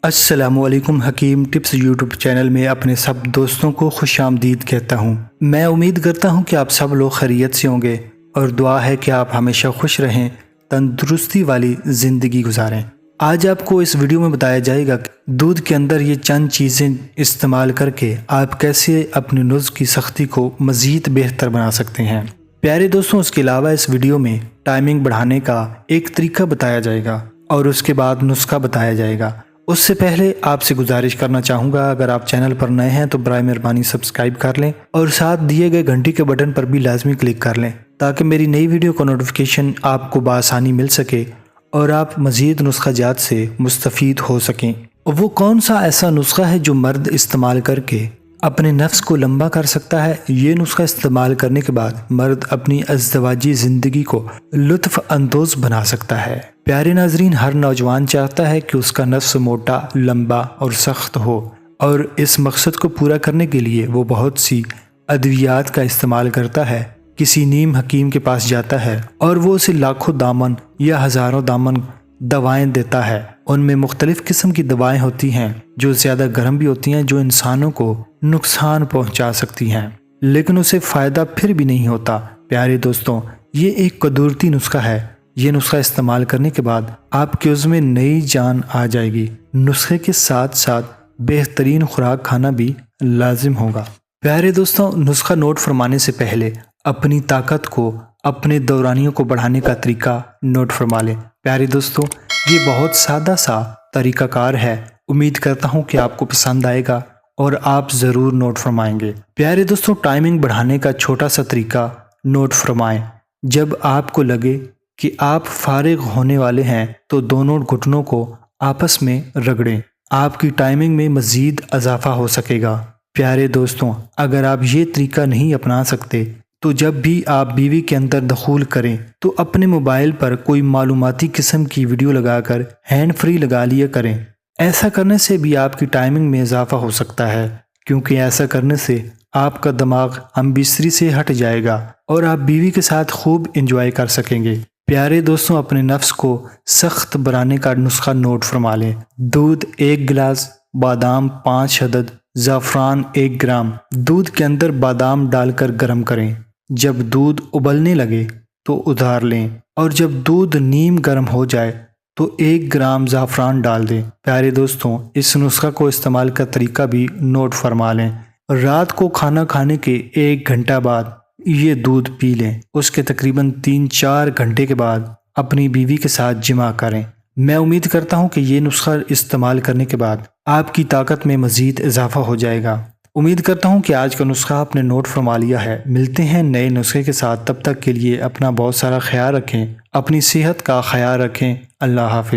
السلام علیکم حکیم ٹپس یوٹیوب چینل میں اپنے سب دوستوں کو خوش آمدید کہتا ہوں۔ میں امید کرتا ہوں کہ آپ سب لوگ خیریت سے ہوں گے اور دعا ہے کہ آپ ہمیشہ خوش رہیں، تندرستی والی زندگی گزاریں۔ آج آپ کو اس ویڈیو میں بتایا جائے گا کہ دودھ کے اندر یہ چند چیزیں استعمال کر کے آپ کیسے اپنے نسخے کی سختی کو مزید بہتر بنا سکتے ہیں۔ پیارے دوستوں، اس کے علاوہ اس ویڈیو میں ٹائمنگ بڑھانے کا ایک طریقہ بتایا جائے گا اور اس کے بعد نسخہ بتایا جائے گا۔ اس سے پہلے آپ سے گزارش کرنا چاہوں گا، اگر آپ چینل پر نئے ہیں تو برائے مہربانی سبسکرائب کر لیں اور ساتھ دیے گئے گھنٹی کے بٹن پر بھی لازمی کلک کر لیں تاکہ میری نئی ویڈیو کا نوٹیفیکیشن آپ کو بآسانی مل سکے اور آپ مزید نسخہ جات سے مستفید ہو سکیں۔ وہ کون سا ایسا نسخہ ہے جو مرد استعمال کر کے اپنے نفس کو لمبا کر سکتا ہے؟ یہ نسخہ استعمال کرنے کے بعد مرد اپنی ازدواجی زندگی کو لطف اندوز بنا سکتا ہے۔ پیارے ناظرین، ہر نوجوان چاہتا ہے کہ اس کا نفس موٹا، لمبا اور سخت ہو، اور اس مقصد کو پورا کرنے کے لیے وہ بہت سی ادویات کا استعمال کرتا ہے، کسی نیم حکیم کے پاس جاتا ہے اور وہ اسے لاکھوں دامن یا ہزاروں دامن دوائیں دیتا ہے۔ ان میں مختلف قسم کی دوائیں ہوتی ہیں جو زیادہ گرم بھی ہوتی ہیں، جو انسانوں کو نقصان پہنچا سکتی ہیں، لیکن اسے فائدہ پھر بھی نہیں ہوتا۔ پیارے دوستوں، یہ ایک قدرتی نسخہ ہے۔ یہ نسخہ استعمال کرنے کے بعد آپ کے عضو میں نئی جان آ جائے گی۔ نسخے کے ساتھ ساتھ بہترین خوراک کھانا بھی لازم ہوگا۔ پیارے دوستوں، نسخہ نوٹ فرمانے سے پہلے اپنی طاقت کو، اپنے دورانیوں کو بڑھانے کا طریقہ نوٹ فرما لیں۔ پیارے دوستوں، یہ بہت سادہ سا طریقہ کار ہے۔ امید کرتا ہوں کہ آپ کو پسند آئے گا اور آپ ضرور نوٹ فرمائیں گے۔ پیارے دوستوں، ٹائمنگ بڑھانے کا چھوٹا سا طریقہ نوٹ فرمائیں۔ جب آپ کو لگے کہ آپ فارغ ہونے والے ہیں تو دونوں گھٹنوں کو آپس میں رگڑیں، آپ کی ٹائمنگ میں مزید اضافہ ہو سکے گا۔ پیارے دوستوں، اگر آپ یہ طریقہ نہیں اپنا سکتے تو جب بھی آپ بیوی کے اندر دخول کریں تو اپنے موبائل پر کوئی معلوماتی قسم کی ویڈیو لگا کر ہینڈ فری لگا لیا کریں۔ ایسا کرنے سے بھی آپ کی ٹائمنگ میں اضافہ ہو سکتا ہے، کیونکہ ایسا کرنے سے آپ کا دماغ ہم بستری سے ہٹ جائے گا اور آپ بیوی کے ساتھ خوب انجوائے کر سکیں گے۔ پیارے دوستوں، اپنے نفس کو سخت بنانے کا نسخہ نوٹ فرما لیں۔ دودھ 1 گلاس، بادام 5 عدد، زعفران 1 گرام۔ دودھ کے اندر بادام ڈال کر گرم کریں۔ جب دودھ ابلنے لگے تو اتار لیں اور جب دودھ نیم گرم ہو جائے تو 1 گرام زعفران ڈال دیں۔ پیارے دوستوں، اس نسخہ کو استعمال کا طریقہ بھی نوٹ فرما لیں۔ رات کو کھانا کھانے کے 1 گھنٹہ بعد یہ دودھ پی لیں۔ اس کے تقریباً 3-4 گھنٹے کے بعد اپنی بیوی کے ساتھ جماع کریں۔ میں امید کرتا ہوں کہ یہ نسخہ استعمال کرنے کے بعد آپ کی طاقت میں مزید اضافہ ہو جائے گا۔ امید کرتا ہوں کہ آج کا نسخہ آپ نے نوٹ فرما لیا ہے۔ ملتے ہیں نئے نسخے کے ساتھ، تب تک کے لیے اپنا بہت سارا خیال رکھیں، اپنی صحت کا خیال رکھیں۔ اللہ حافظ۔